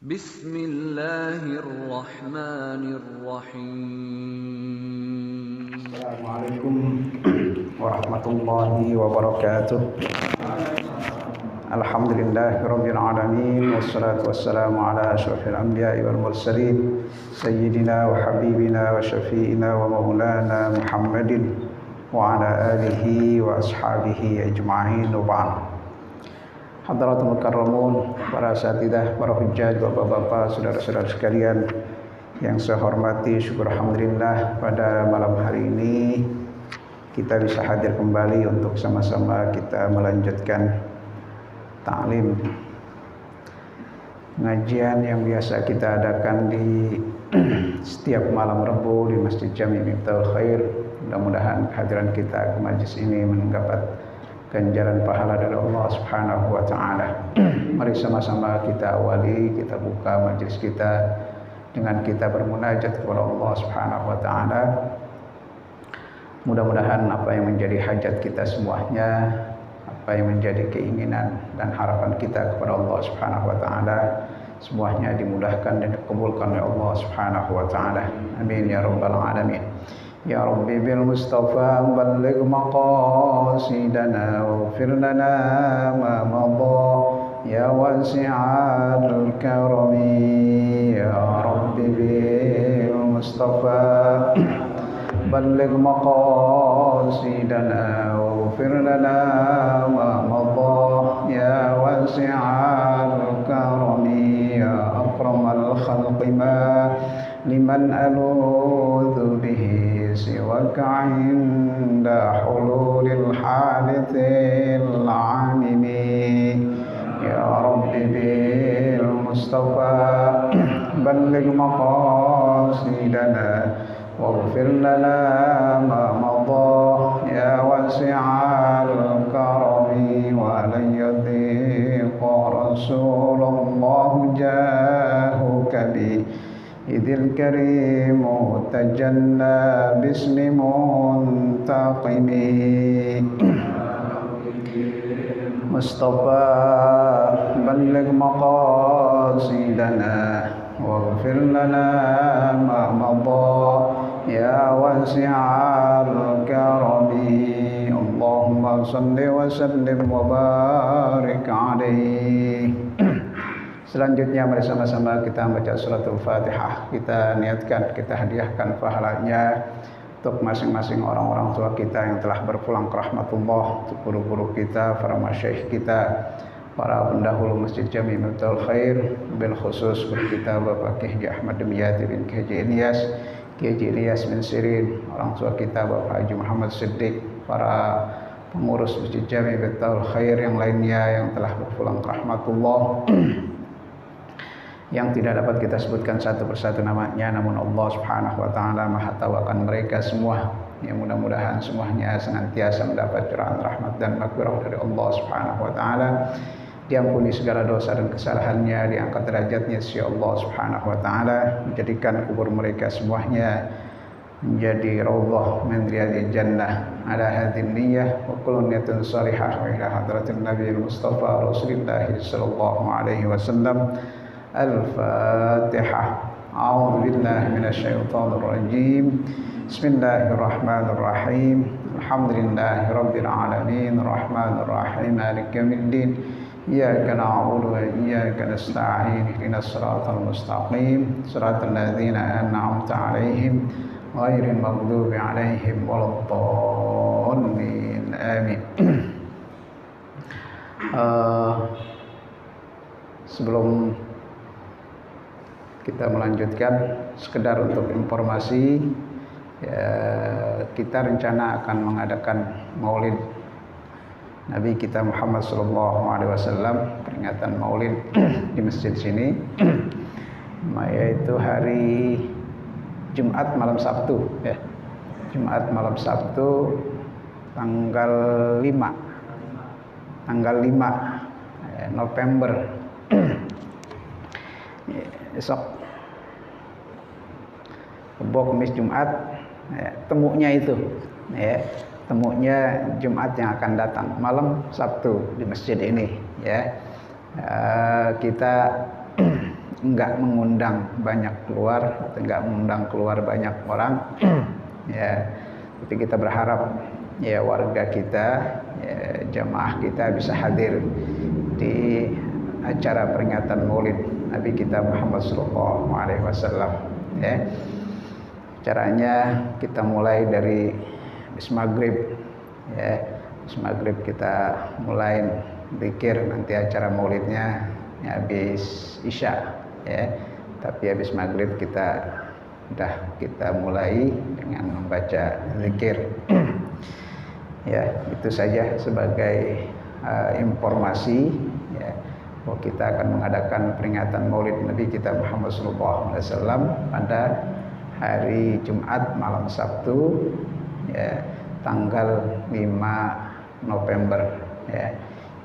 Bismillahirrahmanirrahim. Assalamualaikum warahmatullahi wabarakatuh. Alhamdulillahirabbil alamin wassalatu wassalamu ala asyrofil anbiya'i wal mursalin sayyidina wa habibina wa syafi'ina wa maulana Muhammadin wa ala alihi wa ashabihi ajma'in wa ba'd. Hadratul mukarramun, para asatidzah, para hujjaj, bapak-bapak, saudara-saudara sekalian yang saya hormati, syukur alhamdulillah pada malam hari ini kita bisa hadir kembali untuk sama-sama kita melanjutkan ta'lim pengajian yang biasa kita adakan di setiap malam Rabu di Masjid Jami' Miftahul Khair. Mudah-mudahan kehadiran kita ke majlis ini mendapat ganjaran pahala dari Allah Subhanahu wa taala. Mari sama-sama kita awali, kita buka majlis kita dengan kita bermunajat kepada Allah Subhanahu wa taala. Mudah-mudahan apa yang menjadi hajat kita semuanya, apa yang menjadi keinginan dan harapan kita kepada Allah Subhanahu wa taala, semuanya dimudahkan dan dikabulkan oleh Allah Subhanahu wa taala. Amin ya rabbal alamin. Ya Rabbi bil Mustafa balligh maqasidana waghfir lana ma madha ya wasi'al karami. Ya Rabbi bil Mustafa balligh maqasidana waghfir lana ma madha ya wasi'al karami. Ya akramal khalqi ma liman aludhu bihi siwaka inda hululil hadithil amimi. Ya Rabbi bil Mustafa balligh maqasidana waghfir lana ma madha ya wasi'al karami. Wa lan yadhiqa Rasulullah jahuka bi idil karimu tajanna bismi muntaqimi. Mustafa balligh maqasidana waghfir lana ma madha ya wasi'al karami. Allahumma salli wa sallim wa barik alaihi. Selanjutnya mari sama-sama kita baca suratul Fatihah. Kita niatkan, kita hadiahkan pahalanya untuk masing-masing orang-orang tua kita yang telah berpulang ke rahmatullah, untuk guru-guru kita, para masyayikh kita, para pendahulu Masjid Jami' Miftahul Khair, bil khusus guru kita Bapak Kiai Ahmad Dimyati bin Kiai Ilyas bin Sirin, orang tua kita Bapak Haji Muhammad Siddiq, para pengurus Masjid Jami' Miftahul Khair yang lainnya yang telah berpulang ke rahmatullah, yang tidak dapat kita sebutkan satu persatu namanya, namun Allah Subhanahu wa taala Maha tahu akan mereka semua. Yang mudah-mudahan semuanya senantiasa mendapat curahan rahmat dan maghfirah dari Allah Subhanahu wa taala, diampuni segala dosa dan kesalahannya, diangkat derajatnya sisi Allah Subhanahu wa taala, menjadikan kubur mereka semuanya menjadi raudhah min riyadil jannah. Ala hadhihi niyyah wa kullu niyatin shalihah wa ila hadratin nabiyil mustafa rasulillah sallallahu alaihi wasallam. Al-Fatihah. A'udzu billahi minasyaitonir rajim. Bismillahirrahmanirrahim. Alhamdulillahirabbil alamin, arrahmanir rahim, maliki yaumiddin. Iyyaka na'budu wa iyyaka nasta'in. Ihdinas siratal mustaqim, siratal ladzina an'amta 'alaihim ghairil maghdubi 'alaihim waladdallin. Amin. Sebelum kita melanjutkan, sekedar untuk informasi, kita rencana akan mengadakan Maulid Nabi kita Muhammad SAW, peringatan Maulid di masjid sini, yaitu hari Jumat malam Sabtu, ya. Jumat malam Sabtu tanggal 5 November. Esok Rebo, Kamis, Jumat, temunya itu, temunya Jumat yang akan datang, malam Sabtu di masjid ini, ya. Kita enggak mengundang banyak keluar, atau enggak mengundang keluar banyak orang. Ya, tapi kita berharap ya warga kita, ya, jamaah kita bisa hadir di acara peringatan Maulid Nabi kita Muhammad sallallahu alaihi wasallam. Ya. Caranya kita mulai dari habis maghrib, ya, habis maghrib kita mulai zikir, nanti acara maulidnya ya, habis isya, ya. Tapi habis maghrib kita mulai dengan membaca zikir. Ya, itu saja sebagai informasi, ya, bahwa kita akan mengadakan peringatan Maulid Nabi kita Muhammad sallallahu alaihi wasallam pada hari Jumat malam Sabtu, ya, tanggal 5 November, ya.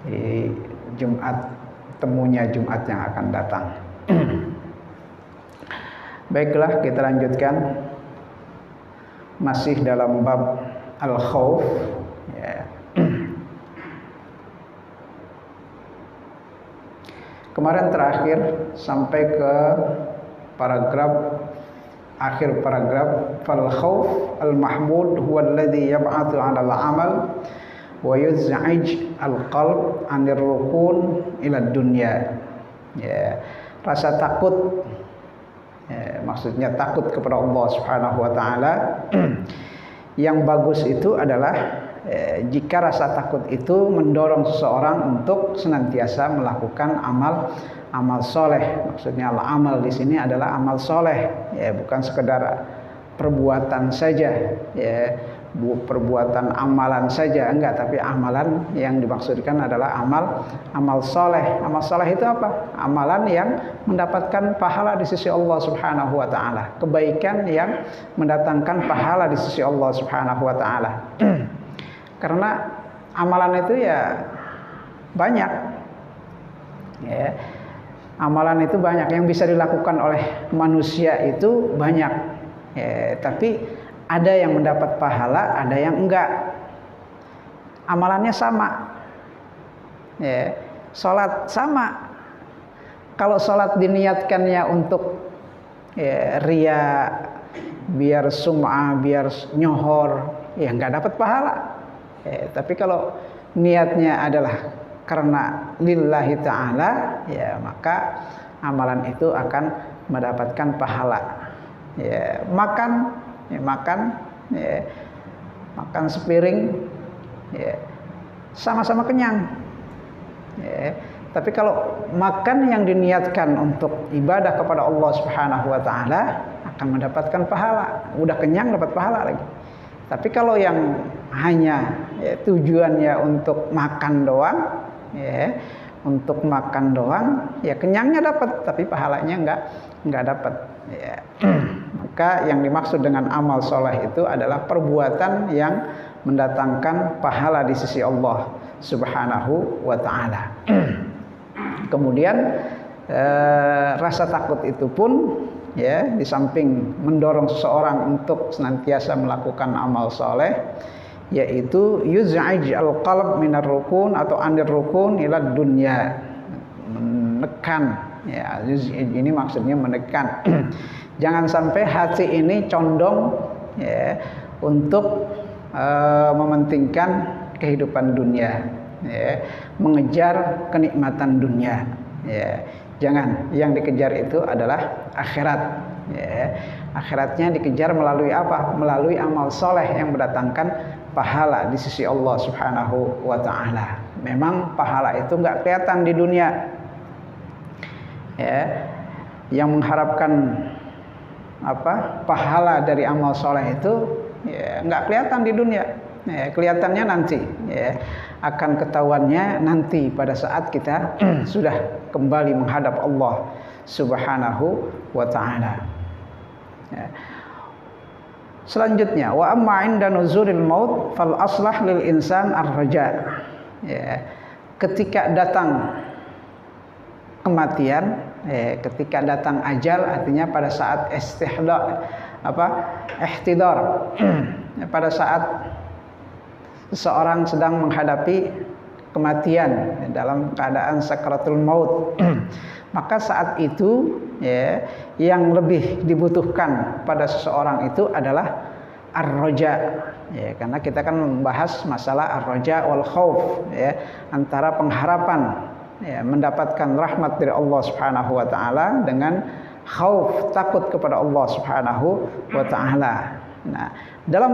Jadi Jumat, temunya Jumat yang akan datang. Baiklah, kita lanjutkan masih dalam bab al-khauf, ya. Kemarin terakhir sampai ke akhir paragraf fal khauf al mahmud huwa alladhi yab'athu 'ala al 'amal wa yuz'ij al qalb 'anir rukun ila dunya. Ya, rasa takut, ya, maksudnya takut kepada Allah Subhanahu wa taala. Yang bagus itu adalah jika rasa takut itu mendorong seseorang untuk senantiasa melakukan amal soleh. Maksudnya amal di sini adalah amal soleh, ya, bukan sekedar perbuatan saja, ya, perbuatan amalan saja, enggak, tapi amalan yang dimaksudkan adalah amal soleh. Amal soleh itu apa? Amalan yang mendapatkan pahala di sisi Allah Subhanahu wa taala, kebaikan yang mendatangkan pahala di sisi Allah Subhanahu wa taala. Karena amalan itu ya banyak, ya. Amalan itu banyak yang bisa dilakukan oleh manusia, itu banyak, ya. Tapi ada yang mendapat pahala, ada yang enggak. Amalannya sama, ya. Sholat sama. Kalau sholat diniatkannya untuk, ya, ria, biar sum'ah, biar nyohor, ya enggak dapat pahala. Tapi kalau niatnya adalah karena lillahi ta'ala, ya, maka amalan itu akan mendapatkan pahala. Ya, makan sepiring, ya, sama-sama kenyang. Ya, tapi kalau makan yang diniatkan untuk ibadah kepada Allah Subhanahu wa taala akan mendapatkan pahala. Udah kenyang dapat pahala lagi. Tapi kalau yang hanya, ya, tujuannya untuk makan doang, ya, untuk makan doang, ya, kenyangnya dapat, tapi pahalanya enggak dapat, ya. Maka yang dimaksud dengan amal soleh itu adalah perbuatan yang mendatangkan pahala di sisi Allah Subhanahu wa taala. Kemudian rasa takut itu pun, ya, di samping mendorong seseorang untuk senantiasa melakukan amal soleh, yaitu yuz'ij al-qalb minar rukun atau anir rukun ila dunya, menekan, ya, yuz'ij ini maksudnya menekan. Jangan sampai hati ini condong, ya, untuk mementingkan kehidupan dunia, ya, mengejar kenikmatan dunia, ya. Jangan, yang dikejar itu adalah akhirat, ya. Akhiratnya dikejar melalui apa? Melalui amal soleh yang mendatangkan pahala di sisi Allah Subhanahu wa taala. Memang pahala itu enggak kelihatan di dunia, ya. Yang mengharapkan pahala dari amal soleh itu, ya, enggak kelihatan di dunia, ya, kelihatannya nanti, ya, akan ketahuannya nanti pada saat kita sudah kembali menghadap Allah Subhanahu wa taala, ya. Selanjutnya, wa amma 'inda nuzulil maut fal aslah lil insan ar-raja, ya. Ketika datang kematian, ketika datang ajal, artinya pada saat ihtidar, pada saat seseorang sedang menghadapi kematian, dalam keadaan sakaratul maut. Maka saat itu ya, yang lebih dibutuhkan pada seseorang itu adalah ar-raja, ya, karena kita kan membahas masalah ar-raja wal khauf, ya, antara pengharapan ya, mendapatkan rahmat dari Allah Subhanahu wa taala dengan khauf, takut kepada Allah Subhanahu wa taala. Nah, dalam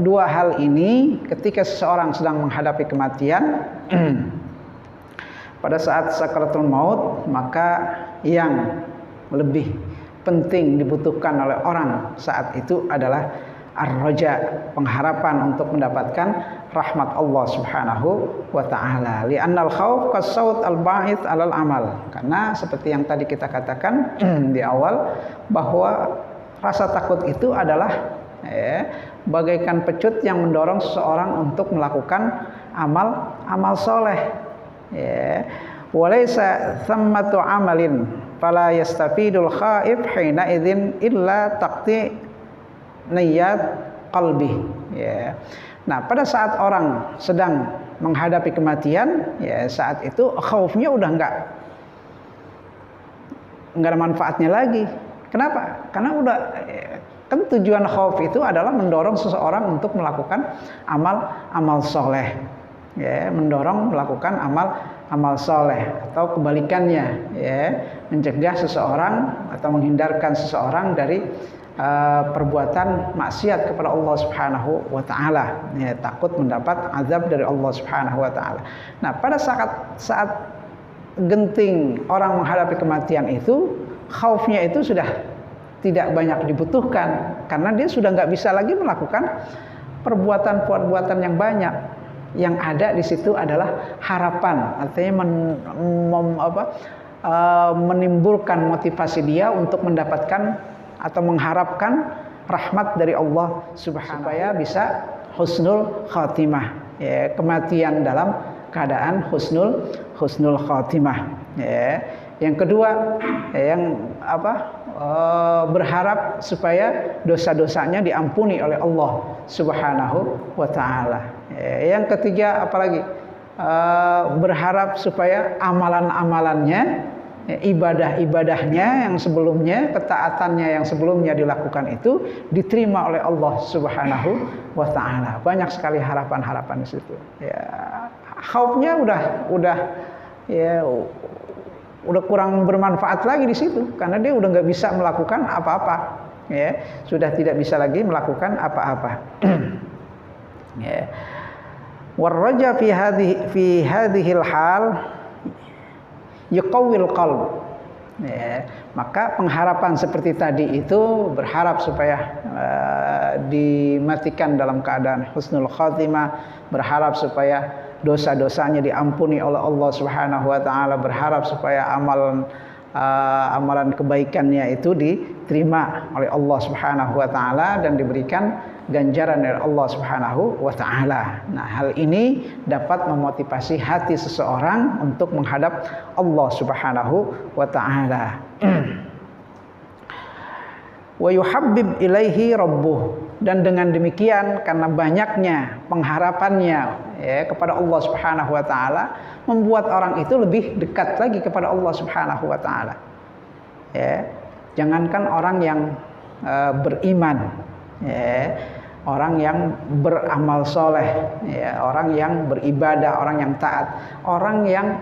dua hal ini ketika seseorang sedang menghadapi kematian pada saat sakaratul maut, maka yang lebih penting dibutuhkan oleh orang saat itu adalah ar-raja, pengharapan untuk mendapatkan rahmat Allah Subhanahu wa taala. Li'annal khauf kas-saut al-ba'id 'alal amal. Karena seperti yang tadi kita katakan di awal, bahwa rasa takut itu adalah bagaikan pecut yang mendorong seseorang untuk melakukan amal soleh. Walaysa thammatu amalin fala yastafidul khaif hina idzin illa taqti niyat qalbi. Ya. Nah, pada saat orang sedang menghadapi kematian, ya, saat itu khaufnya udah enggak ada manfaatnya lagi. Kenapa? Karena udah kan tujuan khauf itu adalah mendorong seseorang untuk melakukan amal soleh, ya, mendorong melakukan amal soleh, atau kebalikannya, ya, mencegah seseorang atau menghindarkan seseorang dari perbuatan maksiat kepada Allah Subhanahu wa taala, ya, takut mendapat azab dari Allah Subhanahu wa taala. Nah, pada saat genting orang menghadapi kematian itu, khaufnya itu sudah tidak banyak dibutuhkan, karena dia sudah nggak bisa lagi melakukan perbuatan-perbuatan yang banyak. Yang ada di situ adalah harapan, artinya menimbulkan motivasi dia untuk mendapatkan atau mengharapkan rahmat dari Allah Subhanahu, supaya bisa husnul khatimah, ya, kematian dalam keadaan husnul khatimah, ya. Yang kedua, yang berharap supaya dosa-dosanya diampuni oleh Allah Subhanahu wa taala. Yang ketiga, apalagi berharap supaya amalan-amalannya, ibadah-ibadahnya yang sebelumnya, ketaatannya yang sebelumnya dilakukan itu diterima oleh Allah Subhanahu wa taala. Banyak sekali harapan-harapan di situ. Ya, khaufnya udah kurang bermanfaat lagi di situ, karena dia udah nggak bisa melakukan apa-apa, ya, sudah tidak bisa lagi melakukan apa-apa. Ya. Warraja fi hadhil hal yuqawwil qalb. Ya, maka pengharapan seperti tadi itu berharap supaya dimatikan dalam keadaan husnul khatimah, berharap supaya dosa-dosanya diampuni oleh Allah Subhanahu wa taala, berharap supaya amalan kebaikannya itu diterima oleh Allah Subhanahu wa taala dan diberikan ganjaran dari Allah Subhanahu wa taala. Nah, hal ini dapat memotivasi hati seseorang untuk menghadap Allah Subhanahu wa taala. Wa yuhabbib ilaihi rabbuh, dan dengan demikian karena banyaknya pengharapannya, ya, kepada Allah Subhanahu wa taala, membuat orang itu lebih dekat lagi kepada Allah Subhanahu wa taala. Ya, jangankan orang yang beriman, ya, orang yang beramal soleh, ya, orang yang beribadah, orang yang taat, orang yang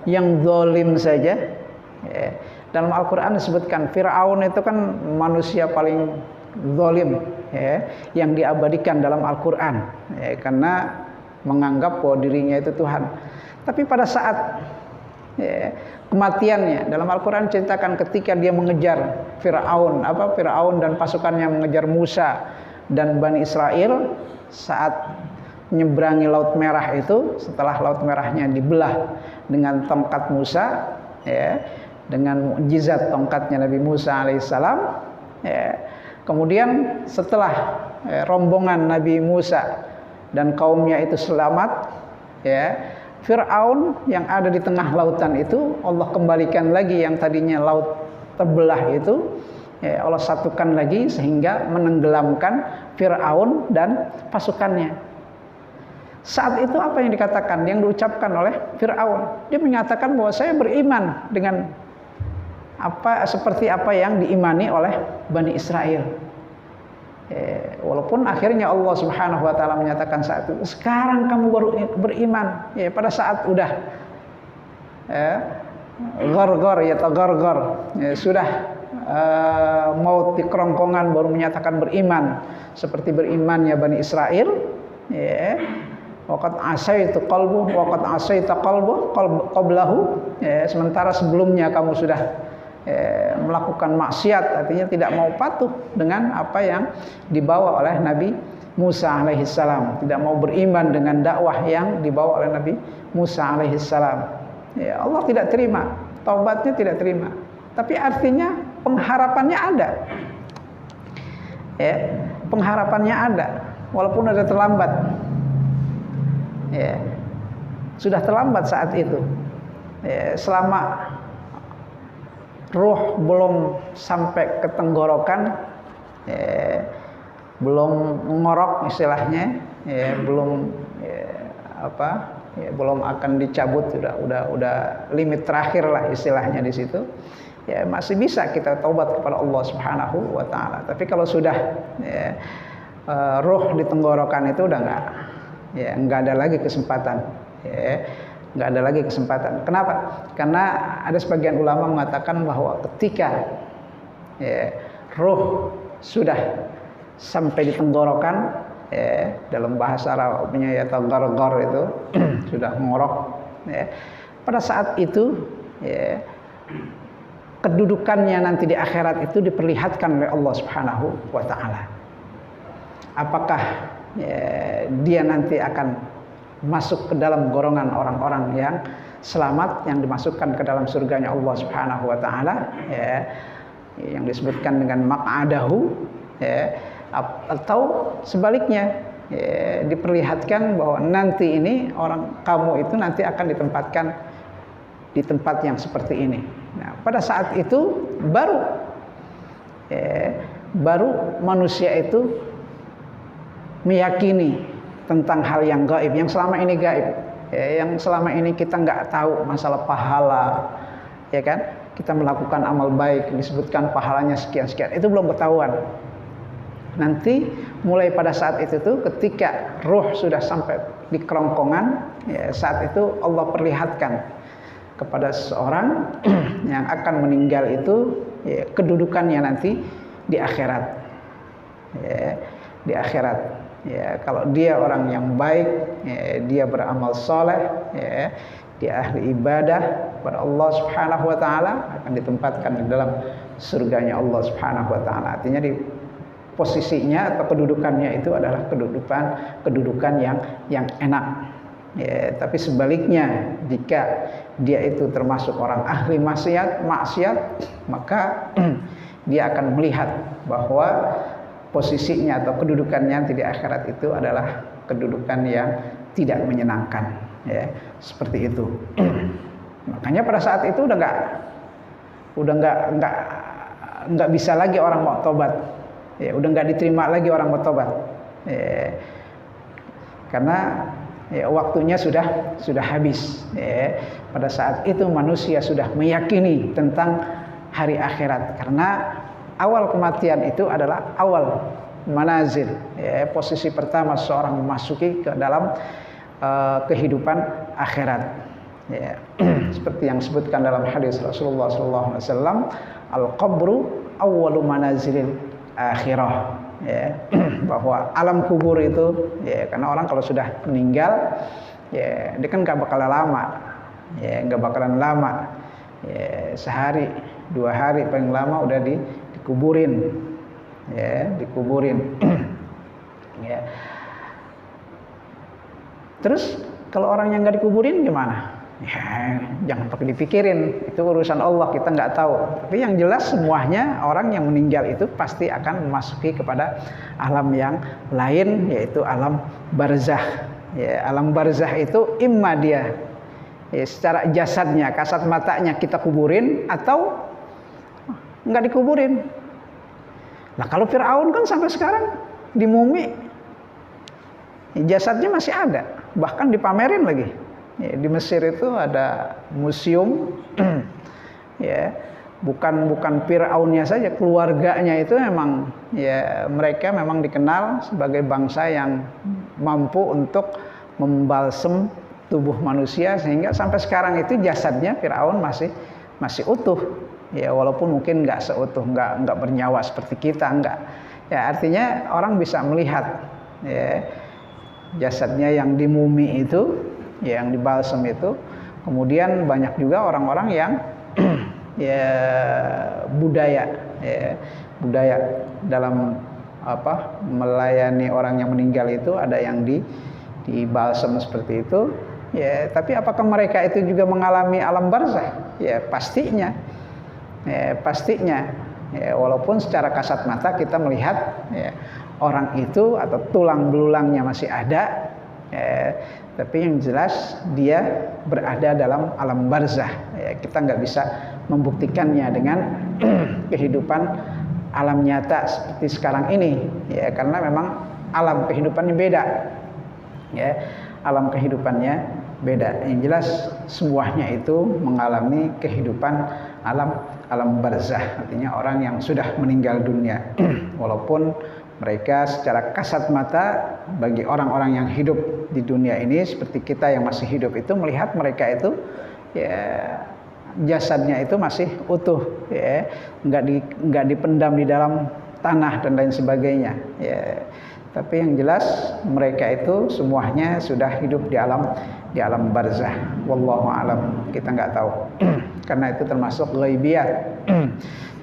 yang zalim saja, ya. Dalam Al-Quran disebutkan Fir'aun itu kan manusia paling zalim, ya, yang diabadikan dalam Al-Quran, ya, karena menganggap bahwa dirinya itu Tuhan. Tapi pada saat, ya, kematiannya, dalam Al-Quran ceritakan ketika dia mengejar Fir'aun dan pasukannya mengejar Musa dan Bani Israel, saat menyeberangi Laut Merah itu, setelah Laut Merahnya dibelah dengan tongkat Musa, ya, dengan mukjizat tongkatnya Nabi Musa alaihissalam, ya. Kemudian setelah rombongan Nabi Musa dan kaumnya itu selamat, ya, Fir'aun yang ada di tengah lautan itu Allah kembalikan lagi, yang tadinya laut terbelah itu, ya, Allah satukan lagi sehingga menenggelamkan Fir'aun dan pasukannya. Saat itu apa yang dikatakan, yang diucapkan oleh Fir'aun? Dia menyatakan bahwa saya beriman dengan seperti apa yang diimani oleh Bani Israel. Walaupun akhirnya Allah Subhanahu wa taala menyatakan saat itu, sekarang kamu baru beriman. Pada saat udah gargar sudah mau di kerongkongan baru menyatakan beriman seperti berimannya Bani Israel. Waqad asaitu qalbu waqad asaita qalbu qablahu. Sementara sebelumnya kamu sudah melakukan maksiat, artinya tidak mau patuh dengan apa yang dibawa oleh Nabi Musa alaihissalam, tidak mau beriman dengan dakwah yang dibawa oleh Nabi Musa alaihissalam. Allah tidak terima, taubatnya tidak terima. Tapi artinya pengharapannya ada. Pengharapannya ada, walaupun ada terlambat. Sudah terlambat saat itu. Selama ruh belum sampai ke tenggorokan, belum ngorok istilahnya, belum belum akan dicabut, udah limit terakhir lah istilahnya di situ. Masih bisa kita taubat kepada Allah Subhanahu wa taala. Tapi kalau sudah ruh di tenggorokan itu udah enggak ada lagi kesempatan. Nggak ada lagi kesempatan. Kenapa? Karena ada sebagian ulama mengatakan bahwa ketika ruh sudah sampai di tenggorokan, dalam bahasa Arabnya gargar itu sudah ngorok. Pada saat itu kedudukannya nanti di akhirat itu diperlihatkan oleh Allah Subhanahu wa taala. Apakah dia nanti akan masuk ke dalam golongan orang-orang yang selamat, yang dimasukkan ke dalam surganya Allah Subhanahu wa taala, yang disebutkan dengan maq'adahu, atau sebaliknya, diperlihatkan bahwa nanti ini kamu itu nanti akan ditempatkan di tempat yang seperti ini. Nah, pada saat itu baru manusia itu meyakini tentang hal yang gaib, yang selama ini gaib, yang selama ini kita nggak tahu masalah pahala, ya kan? Kita melakukan amal baik disebutkan pahalanya sekian-sekian, itu belum ketahuan. Nanti mulai pada saat itu tuh, ketika ruh sudah sampai di kerongkongan, saat itu Allah perlihatkan kepada seseorang yang akan meninggal itu kedudukannya nanti di akhirat, di akhirat. Kalau dia orang yang baik, dia beramal soleh, dia ahli ibadah kepada Allah Subhanahu wa taala, akan ditempatkan di dalam surganya Allah Subhanahu wa taala. Artinya di posisinya atau kedudukannya itu adalah kedudukan yang enak. Tapi sebaliknya, jika dia itu termasuk orang ahli maksiat, maka dia akan melihat bahwa posisinya atau kedudukannya di akhirat itu adalah kedudukan yang tidak menyenangkan, seperti itu. Makanya pada saat itu udah nggak bisa lagi orang mau tobat, udah nggak diterima lagi orang mau tobat, karena waktunya sudah habis. Pada saat itu manusia sudah meyakini tentang hari akhirat, karena awal kematian itu adalah awal manazil, posisi pertama seorang memasuki ke dalam kehidupan akhirat. Seperti yang disebutkan dalam hadis Rasulullah SAW, al-qabru awwalu manazilil akhirah, bahwa alam kubur itu, karena orang kalau sudah meninggal, dia kan nggak bakalan lama, sehari 2 hari paling lama udah dikuburin. Terus kalau orang yang nggak dikuburin gimana? Jangan pakai dipikirin, itu urusan Allah, kita nggak tahu. Tapi yang jelas semuanya orang yang meninggal itu pasti akan memasuki kepada alam yang lain, yaitu alam barzah. Alam barzah itu imma dia secara jasadnya, kasat matanya kita kuburin atau nggak dikuburin. Nah, kalau Fir'aun kan sampai sekarang di mumi, jasadnya masih ada, bahkan dipamerin lagi. Ya, di Mesir itu ada museum ya, bukan Firaunnya saja, keluarganya itu memang ya, mereka memang dikenal sebagai bangsa yang mampu untuk membalsem tubuh manusia, sehingga sampai sekarang itu jasadnya Firaun masih utuh ya, walaupun mungkin nggak seutuh, nggak bernyawa seperti kita, nggak ya, artinya orang bisa melihat ya, jasadnya yang dimumi itu, yang dibalsem itu. Kemudian banyak juga orang-orang yang ya budaya dalam melayani orang yang meninggal itu, ada yang dibalsem seperti itu ya. Tapi apakah mereka itu juga mengalami alam barzah? Ya pastinya ya, walaupun secara kasat mata kita melihat ya, orang itu atau tulang belulangnya masih ada ya, tapi yang jelas dia berada dalam alam barzah ya. Kita nggak bisa membuktikannya dengan kehidupan alam nyata seperti sekarang ini ya, karena memang alam kehidupannya beda ya, alam kehidupannya beda. Yang jelas semuanya itu mengalami kehidupan alam barzah, artinya orang yang sudah meninggal dunia. Walaupun mereka secara kasat mata bagi orang-orang yang hidup di dunia ini seperti kita yang masih hidup itu melihat mereka itu ya, jasadnya itu masih utuh ya, nggak dipendam di dalam tanah dan lain sebagainya ya. Tapi yang jelas mereka itu semuanya sudah hidup di alam barzah. Wallahu alam, kita nggak tahu karena itu termasuk ghaibiyat.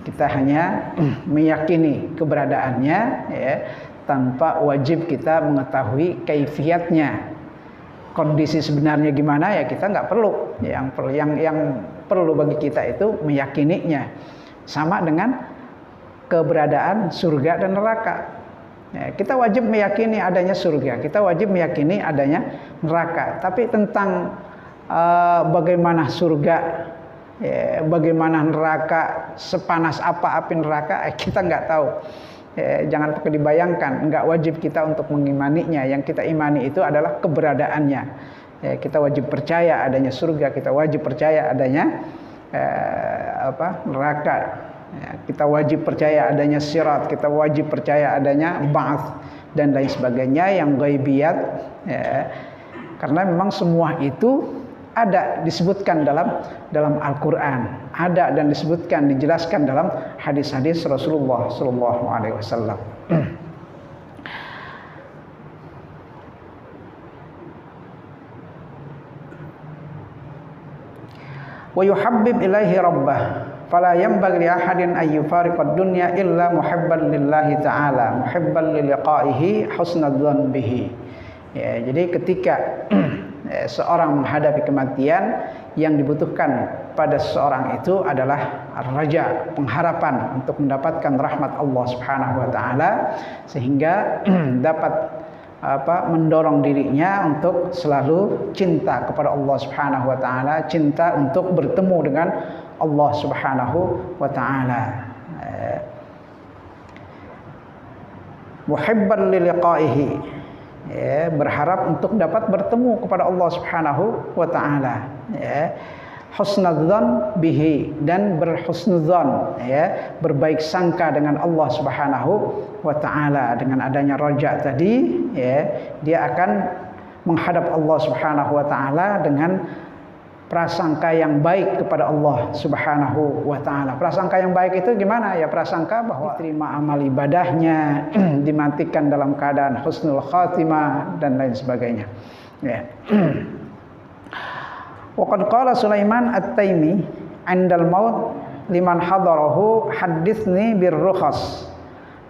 Kita hanya meyakini keberadaannya ya, tanpa wajib kita mengetahui kaifiatnya, kondisi sebenarnya gimana ya, kita nggak perlu. Yang perlu bagi kita itu meyakininya, sama dengan keberadaan surga dan neraka ya. Kita wajib meyakini adanya surga, kita wajib meyakini adanya neraka. Tapi tentang bagaimana surga ya, bagaimana neraka, sepanas apa api neraka, kita nggak tahu ya. Jangan pakai dibayangkan, nggak wajib kita untuk mengimaninya. Yang kita imani itu adalah keberadaannya ya. Kita wajib percaya adanya surga, kita wajib percaya adanya neraka ya. Kita wajib percaya adanya sirat, kita wajib percaya adanya ba'ats dan lain sebagainya yang ghaibiyat ya. Karena memang semua itu ada disebutkan dalam Al-Quran, ada dan disebutkan, dijelaskan dalam hadis-hadis Rasulullah Sallallahu Alaihi Wasallam. Wa yuhabbib ilaihi rabbah fala yanbaghi li ahadin an yufariqad dunya illa muhibban lillahi ta'ala muhibban li liqa'ihi husnadzan bihi ya. Jadi ketika seorang menghadapi kematian, yang dibutuhkan pada seseorang itu adalah raja, pengharapan untuk mendapatkan rahmat Allah Subhanahu wa taala, sehingga dapat mendorong dirinya untuk selalu cinta kepada Allah Subhanahu wa taala, cinta untuk bertemu dengan Allah Subhanahu wa taala. Muhibban li liqa'ihi ya, berharap untuk dapat bertemu kepada Allah Subhanahu wa taala ya. Husnadzan bihi, dan berhusnudzan ya, berbaik sangka dengan Allah Subhanahu wa taala. Dengan adanya raja tadi ya, dia akan menghadap Allah Subhanahu wa taala dengan prasangka yang baik kepada Allah Subhanahu wa taala. Prasangka yang baik itu gimana ya? Prasangka bahwa diterima amal ibadahnya, dimatikan dalam keadaan husnul khatimah dan lain sebagainya ya. Wa qad qala Sulaiman At-Taimi 'indal maut liman hadarahu haditsni birrukhas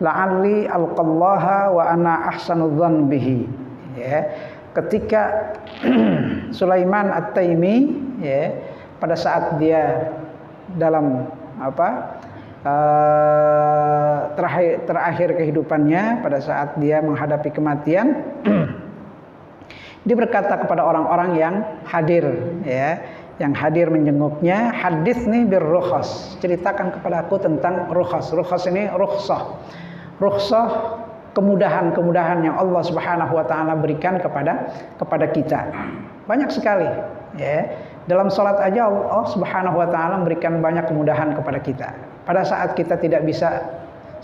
la'alli alqallaha wa ana ahsanu dzan bihi ya. Ketika Sulaiman At-Taimi ya, pada saat dia dalam terakhir kehidupannya, pada saat dia menghadapi kematian, dia berkata kepada orang-orang yang hadir ya, yang hadir menjenguknya, haditsni birrukhas, ceritakan kepadaku tentang rukhas. Rukhas ini rukhsah. Rukhsah kemudahan-kemudahan yang Allah Subhanahu wa taala berikan kepada kita. Banyak sekali, ya. Dalam salat aja Allah Subhanahu wa taala memberikan banyak kemudahan kepada kita. Pada saat kita tidak bisa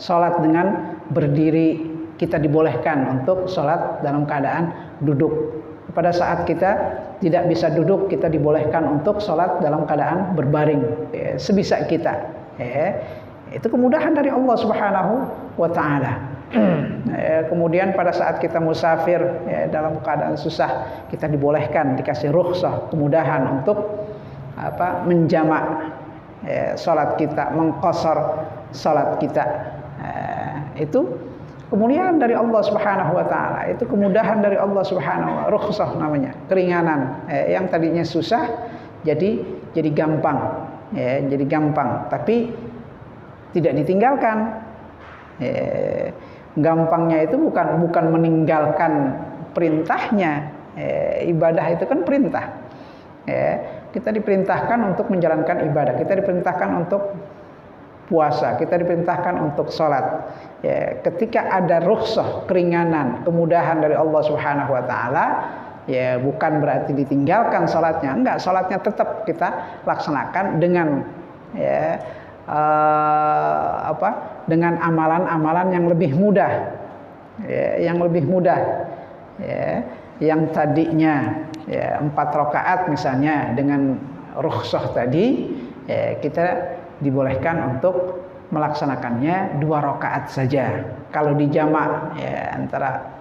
salat dengan berdiri, kita dibolehkan untuk salat dalam keadaan duduk. Pada saat kita tidak bisa duduk, kita dibolehkan untuk salat dalam keadaan berbaring, ya, sebisa kita. Ya. Itu kemudahan dari Allah Subhanahu wa taala. Kemudian pada saat kita musafir, ya, dalam keadaan susah, kita dibolehkan, dikasih rukhsah, kemudahan untuk menjamak, ya, salat kita, mengqasar salat kita. Itu kemuliaan dari Allah Subhanahu wa taala. Itu kemudahan dari Allah Subhanahu wa taala, rukhsah namanya, keringanan. Yang tadinya susah jadi gampang, ya, jadi gampang, tapi tidak ditinggalkan. Gampangnya itu bukan meninggalkan perintahnya. Ibadah itu kan perintah. Kita diperintahkan untuk menjalankan ibadah. Kita diperintahkan untuk puasa. Kita diperintahkan untuk sholat. Ketika ada rukhsah, keringanan, kemudahan dari Allah Subhanahu wa taala, ya bukan berarti ditinggalkan sholatnya. Enggak, sholatnya tetap kita laksanakan dengan, ya, dengan amalan-amalan yang lebih mudah, ya, yang lebih mudah, ya, yang tadinya, ya, 4 rakaat misalnya, dengan rukhsah tadi, ya, kita dibolehkan untuk melaksanakannya 2 rakaat saja. Kalau dijamak, ya, antara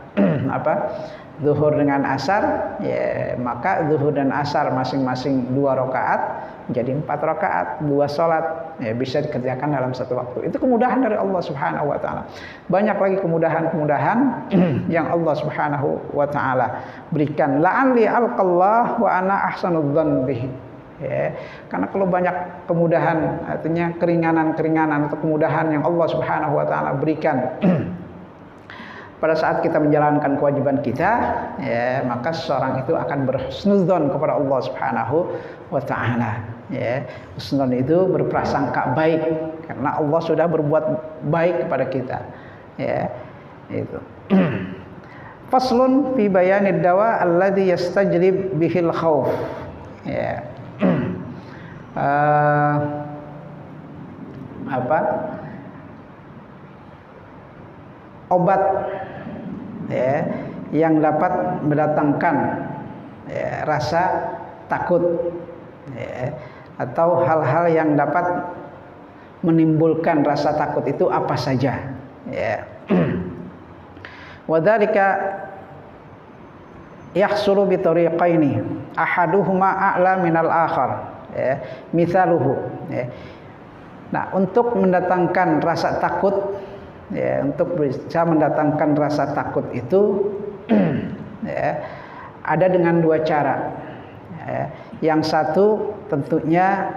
zuhur dengan asar, ya, maka zuhur dan asar masing-masing 2 rakaat jadi 4 rakaat, 2 salat, ya, bisa dikerjakan dalam satu waktu. Itu kemudahan dari Allah Subhanahu wa taala. Banyak lagi kemudahan-kemudahan yang Allah Subhanahu wa taala berikan. La'alli alqallah wa ana ahsanud dzan bihi. Ya, karena kalau banyak kemudahan, artinya keringanan-keringanan atau kemudahan yang Allah Subhanahu wa taala berikan pada saat kita menjalankan kewajiban kita, ya, maka seseorang itu akan berhusnudzon kepada Allah Subhanahu wa taala. Ya, husnudzon itu berprasangka baik karena Allah sudah berbuat baik kepada kita. Ya, itu. Faslun fi bayanid dawa alladhi yastajlib bihil khauf. Ya. Obat, ya, yang dapat mendatangkan, ya, rasa takut, ya, atau hal-hal yang dapat menimbulkan rasa takut itu apa saja, ya. Wadzalika yahsulu bi tariqaini ahaduhuma a'la minal akhar, ya, misaluhu, ya. Nah, untuk mendatangkan rasa takut, ya, untuk bisa mendatangkan rasa takut itu ya, ada dengan 2 cara. Ya. Yang satu tentunya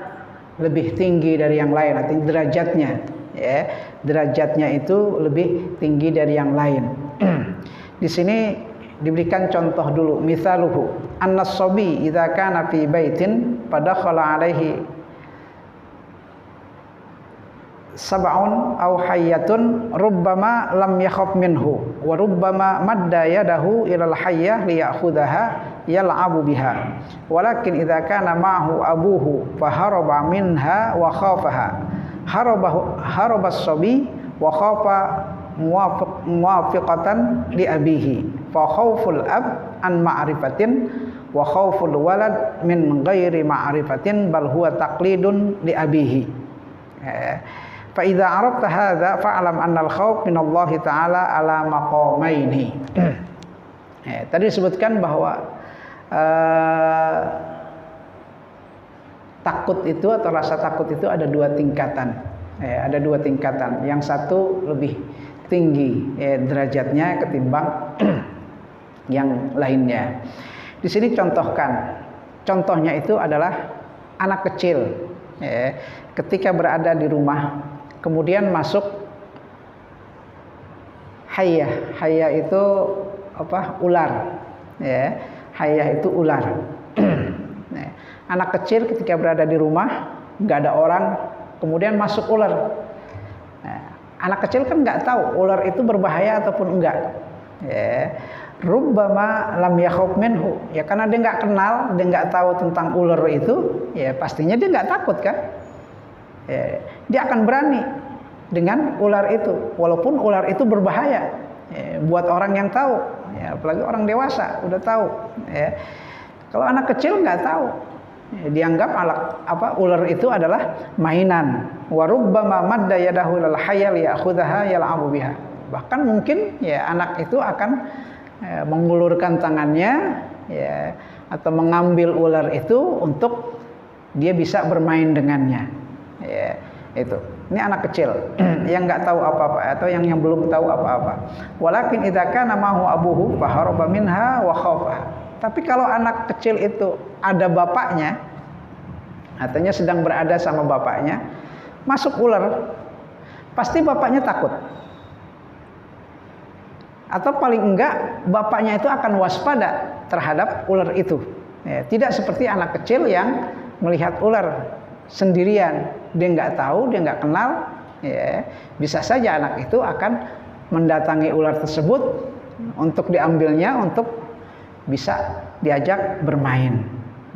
lebih tinggi dari yang lain, artinya derajatnya, ya, derajatnya itu lebih tinggi dari yang lain. Di sini diberikan contoh dulu, misaluhu annas-sabi idza kana fi baitin fadakhala alaihi sab'un aw hayyatun rubbama lam yakhaf minhu wa rubbama madda yadahu ila al-hayyah liya'khudhaha yal'abu biha walakin idza kana ma'ahu abuhu faharaba minha wa khafaha haraba as-sabi wa khafa muwafiqatan li abihi fa khawful ab an ma'rifatin wa khawful walad min ghairi ma'rifatin bal huwa taqlidun li abihi. Fa idza arafta hadza fa'lam anna al-khawf min Allah taala ala maqamaini. Tadi disebutkan bahwa takut itu atau rasa takut itu ada 2 tingkatan. Ada 2 tingkatan. Yang satu lebih tinggi derajatnya ketimbang yang lainnya. Di sini contohnya itu adalah anak kecil, ketika berada di rumah, kemudian masuk hayyah itu ular, ya, hayyah itu ular. Anak kecil ketika berada di rumah, nggak ada orang, kemudian masuk ular. Anak kecil kan nggak tahu ular itu berbahaya ataupun enggak. Ya. Rubbama lam yakhuf minhu, ya karena dia nggak kenal, dia nggak tahu tentang ular itu, ya pastinya dia nggak takut kan. Ya, dia akan berani dengan ular itu, walaupun ular itu berbahaya. Ya, buat orang yang tahu, ya, apalagi orang dewasa udah tahu. Ya. Kalau anak kecil nggak tahu, ya, dianggap ular itu adalah mainan. Wa rubbama madda yadahu lil hayyal ya'khudhaha yal'abu biha. Bahkan mungkin ya anak itu akan mengulurkan tangannya, ya, atau mengambil ular itu untuk dia bisa bermain dengannya. Ya, itu. Ini anak kecil yang nggak tahu apa-apa atau yang belum tahu apa-apa. Walakin idza kana mahu abuhu faharaba minha wa khafa. Tapi kalau anak kecil itu ada bapaknya, artinya sedang berada sama bapaknya, masuk ular, pasti bapaknya takut. Atau paling enggak bapaknya itu akan waspada terhadap ular itu. Ya, tidak seperti anak kecil yang melihat ular sendirian, dia nggak tahu, dia nggak kenal. Ya, bisa saja anak itu akan mendatangi ular tersebut untuk diambilnya, untuk bisa diajak bermain.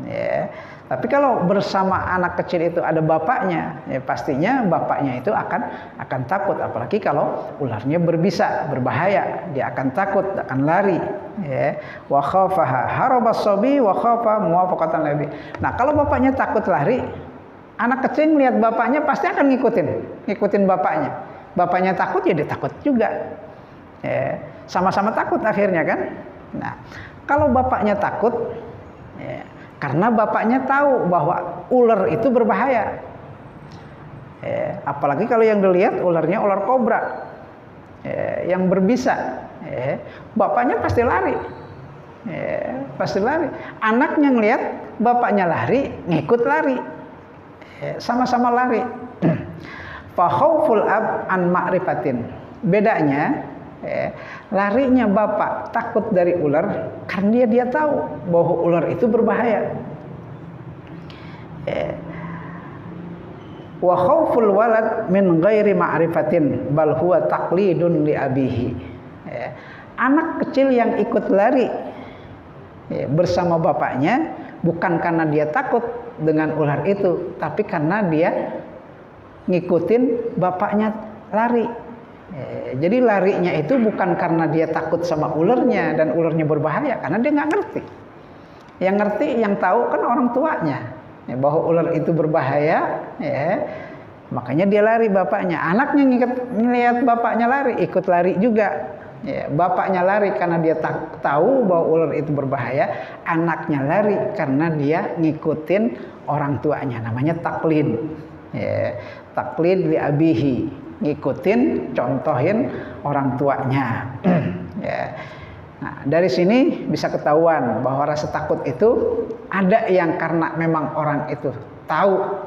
Ya. Tapi kalau bersama anak kecil itu ada bapaknya, ya pastinya bapaknya itu akan takut, apalagi kalau ularnya berbisa, berbahaya, dia akan takut, akan lari. Ya. Wa khafaha harabas sabi wa khafa muwafaqatan nabi. Nah, kalau bapaknya takut lari, anak kecil melihat bapaknya pasti akan ngikutin bapaknya. Bapaknya takut, ya dia takut juga. Ya. Sama-sama takut akhirnya kan. Nah, kalau bapaknya takut, ya, karena bapaknya tahu bahwa ular itu berbahaya. Apalagi kalau yang dilihat ularnya ular kobra, yang berbisa. Bapaknya pasti lari. Pasti lari. Anaknya ngelihat bapaknya lari, ngikut lari. Sama-sama lari. Fa khauful ab an ma'rifatin. Bedanya, larinya bapak takut dari ular karena dia tahu bahwa ular itu berbahaya. Wa khauful walad min ghairi ma'rifatin bal huwa taqlidun li abihi. Anak kecil yang ikut lari bersama bapaknya bukan karena dia takut dengan ular itu, tapi karena dia ngikutin bapaknya lari. Jadi larinya itu bukan karena dia takut sama ularnya dan ularnya berbahaya, karena dia nggak ngerti. Yang ngerti, yang tahu kan orang tuanya, bahwa ular itu berbahaya, makanya dia lari bapaknya. Anaknya ngelihat bapaknya lari, ikut lari juga. Bapaknya lari karena dia tahu bahwa ular itu berbahaya, anaknya lari karena dia ngikutin orang tuanya. Namanya taklid. Taklid li abihi. Ngikutin, contohin orang tuanya. Nah, dari sini bisa ketahuan bahwa rasa takut itu ada yang karena memang orang itu tahu,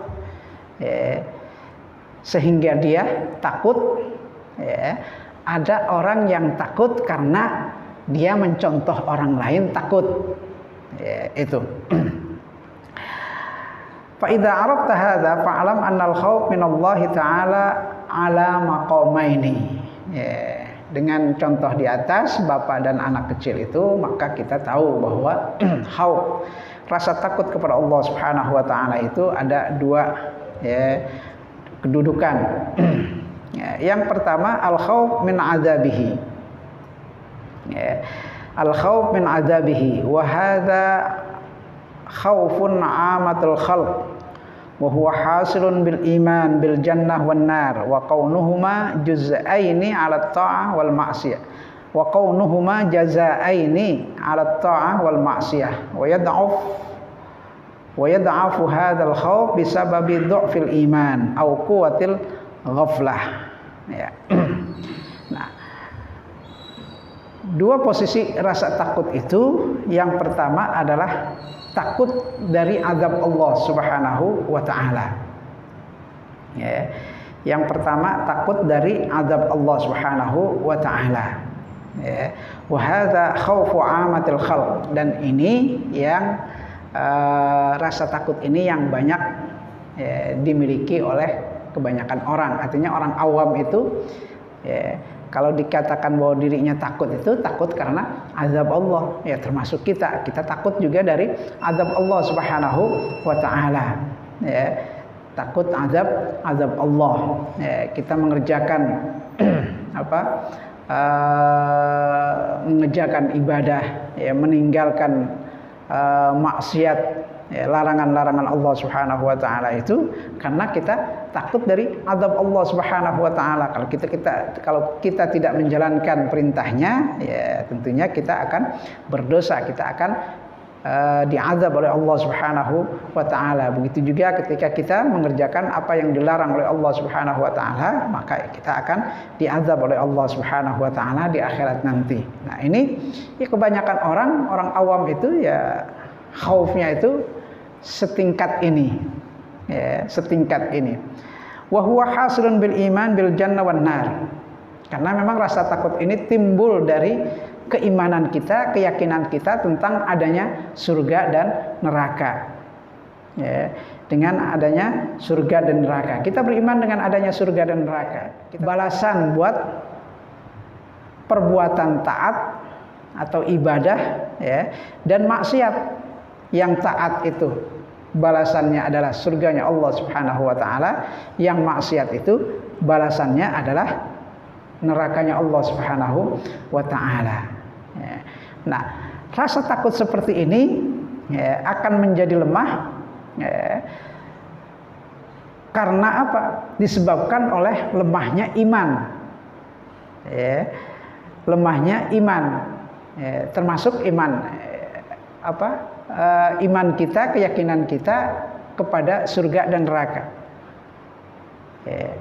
sehingga dia takut. Ada orang yang takut karena dia mencontoh orang lain takut. Itu. Fa idza arafta hadza fa'lam anna al-khauf min Allah Ta'ala ala maqamaini. Dengan contoh di atas bapak dan anak kecil itu, maka kita tahu bahwa khauf, rasa takut kepada Allah Subhanahu wa taala itu ada dua kedudukan. Yang pertama al-khauf min adzabihi. Al-khauf min adzabihi wa hadza khaufun 'amatul khalq wa huwa hasilun bil iman bil jannah wan nar wa kaunuhuma juz'aini 'ala ta'ah wal ma'siyah wa kaunuhuma jazaaini 'ala ta'ah wal ma'siyah wa yad'afu hadzal khauf bisababi dhu'fil iman aw quwwatil ghaflah. Nah, dua posisi rasa takut itu, yang pertama adalah takut dari azab Allah Subhanahu wa taala. Yang pertama takut dari azab Allah Subhanahu wa taala. Wa hadza khaufu 'amatil khalq, dan ini yang rasa takut ini yang banyak dimiliki oleh kebanyakan orang. Artinya orang awam itu Ya, kalau dikatakan bahwa dirinya takut itu takut karena azab Allah, ya termasuk kita takut juga dari azab Allah Subhanahu wa taala. Ya, takut azab Allah. Ya, kita mengerjakan mengerjakan ibadah, ya, meninggalkan maksiat, ya, larangan-larangan Allah Subhanahu wa taala itu karena kita takut dari azab Allah Subhanahu wa taala. Kalau kita tidak menjalankan perintahnya, ya tentunya kita akan berdosa, kita akan diazab oleh Allah Subhanahu wa taala. Begitu juga ketika kita mengerjakan apa yang dilarang oleh Allah Subhanahu wa taala, maka kita akan diazab oleh Allah Subhanahu wa taala di akhirat nanti. Nah, ini ya kebanyakan orang awam itu ya khaufnya itu setingkat ini. Ya, setingkat ini. Wa huwa hasilun bil iman bil jannah wan nar. Karena memang rasa takut ini timbul dari keimanan kita, keyakinan kita tentang adanya surga dan neraka. Ya, dengan adanya surga dan neraka, kita beriman dengan adanya surga dan neraka. Balasan buat perbuatan taat atau ibadah, ya, dan maksiat. Yang taat itu balasannya adalah surganya Allah Subhanahu wa taala, yang maksiat itu balasannya adalah nerakanya Allah Subhanahu wa taala. Ya. Nah, rasa takut seperti ini, ya, akan menjadi lemah, ya, karena apa? Disebabkan oleh lemahnya iman, ya, lemahnya iman, ya, termasuk iman, iman kita, keyakinan kita kepada surga dan neraka. Ya.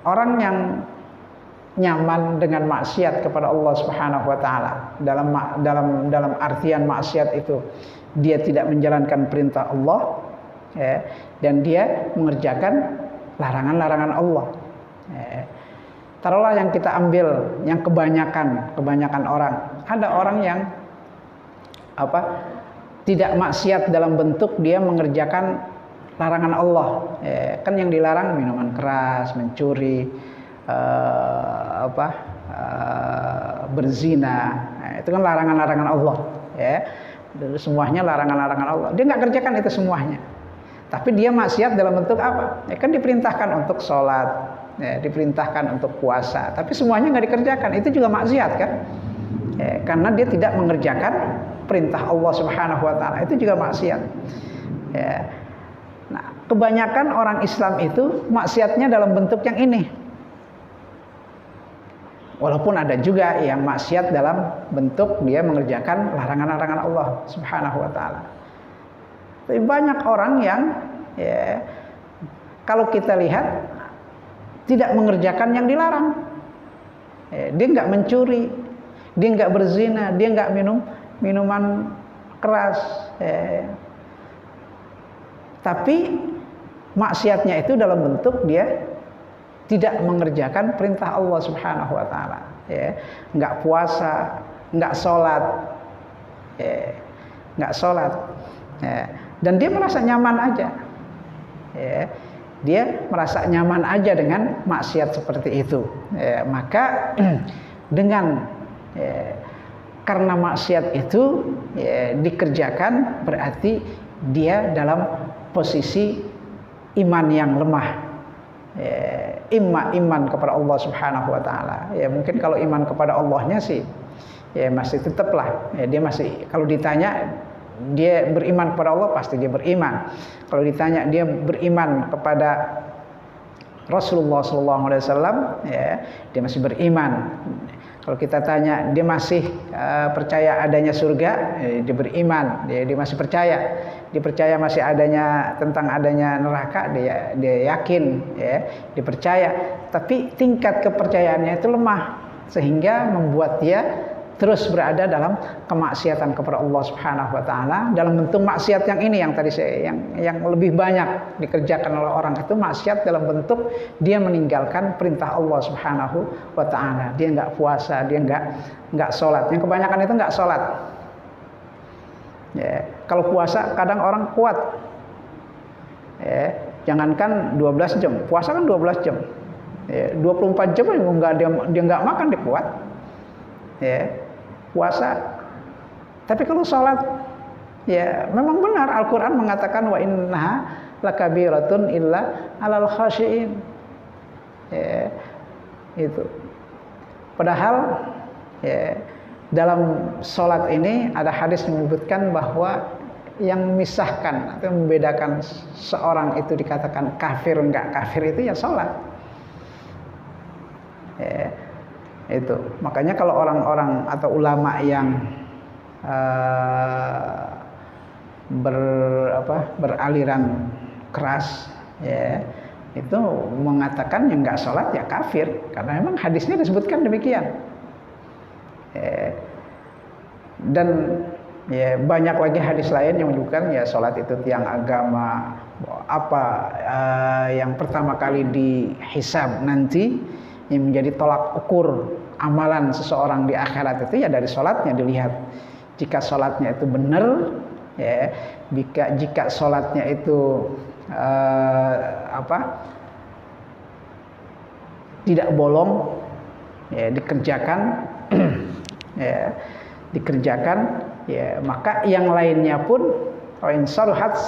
Orang yang nyaman dengan maksiat kepada Allah Subhanahu wa taala, dalam artian maksiat itu dia tidak menjalankan perintah Allah, ya, dan dia mengerjakan larangan-larangan Allah. Ya. Taruhlah yang kita ambil yang kebanyakan orang, ada orang yang tidak maksiat dalam bentuk dia mengerjakan larangan Allah, ya, kan yang dilarang minuman keras, mencuri, berzina, nah, itu kan larangan-larangan Allah, ya, semuanya larangan-larangan Allah. Dia nggak kerjakan itu semuanya, tapi dia maksiat dalam bentuk apa? Ya, kan diperintahkan untuk sholat, ya, diperintahkan untuk puasa, tapi semuanya nggak dikerjakan, itu juga maksiat kan? Ya, karena dia tidak mengerjakan perintah Allah Subhanahu wa taala, itu juga maksiat. Ya. Nah, kebanyakan orang Islam itu maksiatnya dalam bentuk yang ini. Walaupun ada juga yang maksiat dalam bentuk dia mengerjakan larangan-larangan Allah Subhanahu wa taala. Tapi banyak orang yang, ya, kalau kita lihat tidak mengerjakan yang dilarang. Ya, dia nggak mencuri, dia nggak berzina, dia nggak minum minuman keras. Ya. Tapi maksiatnya itu dalam bentuk dia tidak mengerjakan perintah Allah Subhanahu wa taala, ya. Enggak puasa, enggak sholat, ya. Enggak sholat, ya. Dan dia merasa nyaman aja, ya. Dia merasa nyaman aja dengan maksiat seperti itu, ya. Maka dengan, ya, karena maksiat itu, ya, dikerjakan berarti dia dalam posisi iman yang lemah. Ya, iman kepada Allah Subhanahu wa taala. Ya, mungkin kalau iman kepada Allahnya sih ya masih tetaplah, ya, dia masih, kalau ditanya dia beriman kepada Allah pasti dia beriman. Kalau ditanya dia beriman kepada Rasulullah SAW, ya, dia masih beriman. Kalau kita tanya dia masih percaya adanya surga, dia beriman, dia masih percaya. Dia percaya masih adanya, tentang adanya neraka, dia yakin, ya, dia percaya. Tapi tingkat kepercayaannya itu lemah, sehingga membuat dia terus berada dalam kemaksiatan kepada Allah Subhanahu wa taala dalam bentuk maksiat yang ini, yang tadi saya yang lebih banyak dikerjakan oleh orang itu maksiat dalam bentuk dia meninggalkan perintah Allah Subhanahu wa taala. Dia enggak puasa, dia enggak sholat. Yang kebanyakan itu enggak sholat. Ya, kalau puasa kadang orang kuat. Ya, jangankan 12 jam, puasa kan 12 jam. Ya, 24 jam dia nggak makan dia kuat. Ya, puasa. Tapi kalau sholat, ya memang benar Al-Quran mengatakan wa innaha lakabiratun illa alal khashiin. Ya, itu. Padahal ya, dalam sholat ini ada hadis menyebutkan bahwa yang memisahkan atau membedakan seorang itu dikatakan kafir enggak kafir itu ya sholat. Ya, itu. Makanya kalau orang-orang atau ulama yang beraliran keras, ya, itu mengatakan yang nggak sholat ya kafir, karena memang hadisnya disebutkan demikian. Dan ya banyak lagi hadis lain yang menunjukkan ya sholat itu tiang agama. Yang pertama kali dihisab nanti yang menjadi tolak ukur amalan seseorang di akhirat itu ya dari sholatnya dilihat. Jika sholatnya itu benar, ya, jika sholatnya itu tidak bolong, ya, dikerjakan, ya, ya, maka yang lainnya pun in saluhat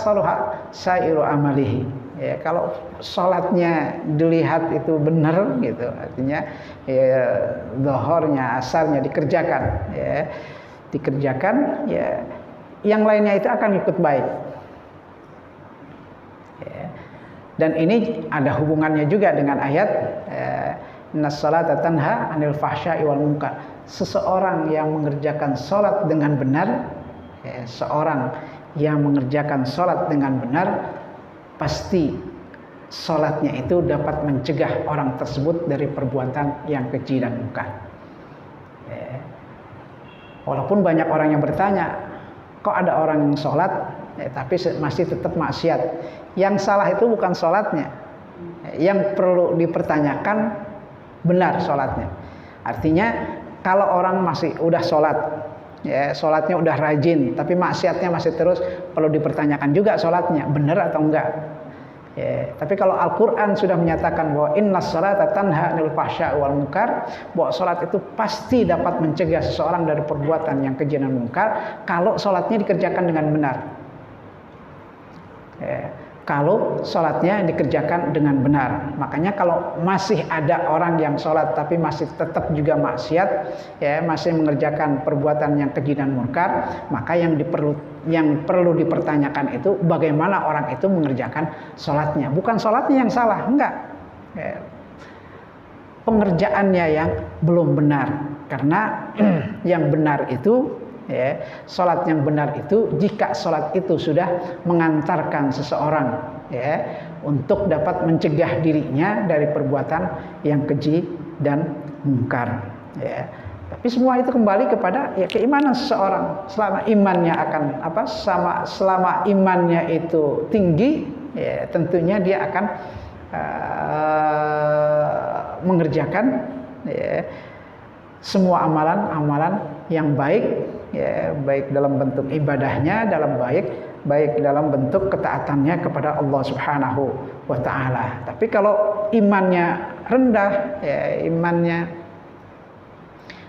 sairu amalihi. Ya, kalau sholatnya dilihat itu benar gitu, artinya ya, zuhurnya, asarnya dikerjakan, ya, ya, yang lainnya itu akan ikut baik. Ya. Dan ini ada hubungannya juga dengan ayat innas salata tanha 'anil fahsya'i wal munkar. Seseorang yang mengerjakan salat dengan benar, ya, seorang yang mengerjakan salat dengan benar pasti salatnya itu dapat mencegah orang tersebut dari perbuatan yang keji dan munkar. Ya. Walaupun banyak orang yang bertanya, kok ada orang yang sholat ya, tapi masih tetap maksiat. Yang salah itu bukan sholatnya, yang perlu dipertanyakan benar sholatnya. Artinya kalau orang masih udah sholat, ya sholatnya udah rajin, tapi maksiatnya masih terus, perlu dipertanyakan juga sholatnya benar atau enggak. Ya, tapi kalau Al-Quran sudah menyatakan bahwa innas salata tanha 'anil fahsya'i wal munkar, bahwa salat itu pasti dapat mencegah seseorang dari perbuatan yang keji dan munkar kalau salatnya dikerjakan dengan benar. Ya, kalau salatnya dikerjakan dengan benar. Makanya kalau masih ada orang yang salat tapi masih tetap juga maksiat, ya, masih mengerjakan perbuatan yang keji dan munkar, maka yang perlu dipertanyakan itu bagaimana orang itu mengerjakan salatnya. Bukan salatnya yang salah, enggak. Ya, pengerjaannya yang belum benar. Karena yang benar itu, ya, salat yang benar itu jika salat itu sudah mengantarkan seseorang, ya, untuk dapat mencegah dirinya dari perbuatan yang keji dan munkar, ya. Tapi semua itu kembali kepada ya keimanan seseorang. Selama imannya selama imannya itu tinggi, ya, tentunya dia akan mengerjakan, ya, semua amalan-amalan yang baik, ya, baik dalam bentuk ibadahnya, baik dalam bentuk ketaatannya kepada Allah Subhanahu wa taala. Tapi kalau imannya rendah, ya, imannya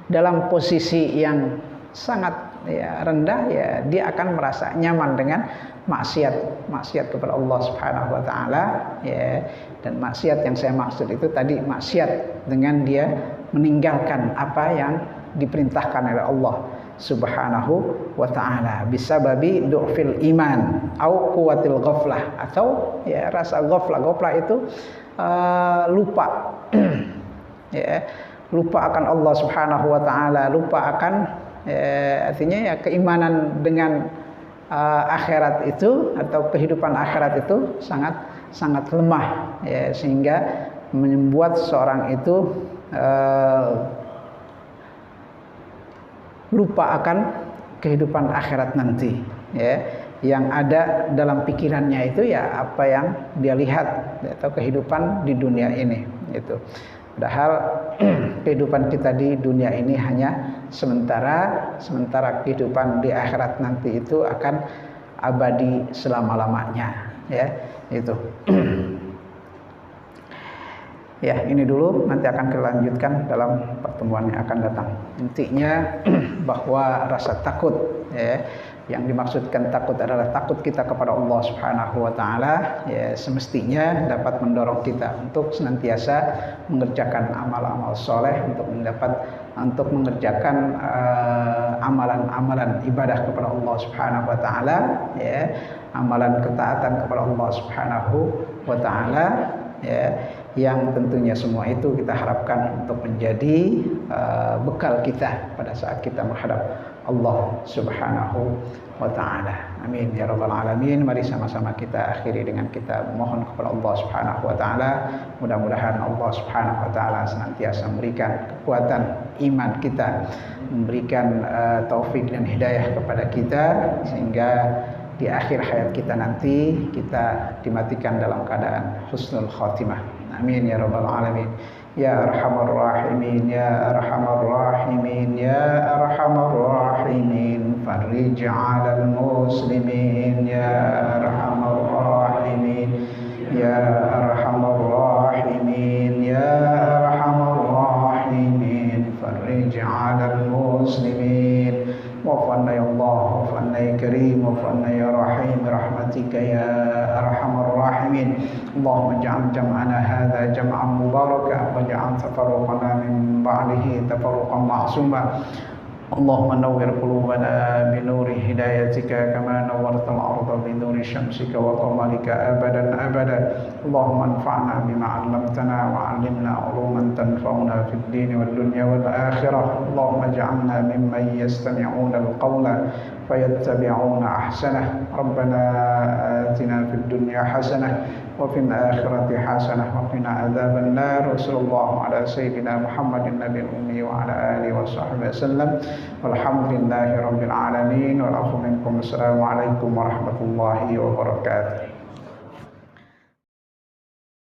dalam posisi yang sangat, ya, rendah, ya, dia akan merasa nyaman dengan maksiat kepada Allah Subhanahu wa taala, ya. Dan maksiat yang saya maksud itu tadi maksiat dengan dia meninggalkan apa yang diperintahkan oleh Allah Subhanahu wa taala bisababi du'fil iman au quwwatil ghaflah, atau ya rasa ghaflah itu lupa ya, lupa akan Allah Subhanahu wa taala, lupa akan artinya ya keimanan dengan akhirat itu atau kehidupan akhirat itu sangat lemah, ya, sehingga membuat seorang itu lupa akan kehidupan akhirat nanti, ya. Yang ada dalam pikirannya itu ya apa yang dia lihat atau kehidupan di dunia ini itu. Padahal kehidupan kita di dunia ini hanya sementara kehidupan di akhirat nanti itu akan abadi selama-lamanya, ya, itu. Ya, ini dulu, nanti akan kita lanjutkan dalam pertemuan yang akan datang. Intinya bahwa rasa takut, ya, yang dimaksudkan takut adalah takut kita kepada Allah Subhanahu wa taala, ya, semestinya dapat mendorong kita untuk senantiasa mengerjakan amal-amal soleh, untuk mengerjakan amalan-amalan ibadah kepada Allah Subhanahu wa taala, ya, amalan ketaatan kepada Allah Subhanahu wa taala, ya, yang tentunya semua itu kita harapkan untuk menjadi bekal kita pada saat kita menghadap Allah Subhanahu wa taala. Amin ya rabbal alamin. Mari sama-sama kita akhiri dengan kita mohon kepada Allah Subhanahu wa taala, mudah-mudahan Allah Subhanahu wa taala senantiasa memberikan kekuatan iman kita, memberikan taufik dan hidayah kepada kita, sehingga di akhir hayat kita nanti kita dimatikan dalam keadaan husnul khatimah. Amin ya rabbal alamin. Ya arhamar rahimin, ya arhamar rahimin, ya arhamar rahimin, farij 'alal muslimin, ya arhamar rahimin, ya arhamar rahimin, ya arhamar rahimin, farij 'alal muslimin. Wa'fu ya Allah, wa'fu ya Karim, wa'fu ya Rahim, rahmatika ya arhamar rahimin. Allahumma ja'al jam'ana hadha jam'an mubaraka, wa ja'al tafarruqana min ba'dihi tafarruqan ma'suma. Allahumma nawwir qulubana bi nuri hidayatika kama nawwartal arda bi nuri syamsika wa qamarika abadan abada. Allahumma anfa'na bima 'allamtana wa 'allimna 'uluman tanfa'una fid din wal dunya wal akhirah. Allahumma ij'alna mimman yastami'una al-qawla fayattabi'una ahsanah. Rabbana atina fid dunya hasanah wa fil akhirati hasanah wa qina adzaban nar. Sallallahu ala sayyidina Muhammadin nabiyil ummi wa ala alihi wa sahbihi wasallam. Walhamdulillahi rabbil alamin. Wa lakum minkum. Assalamualaikum warahmatullahi wabarakatuh.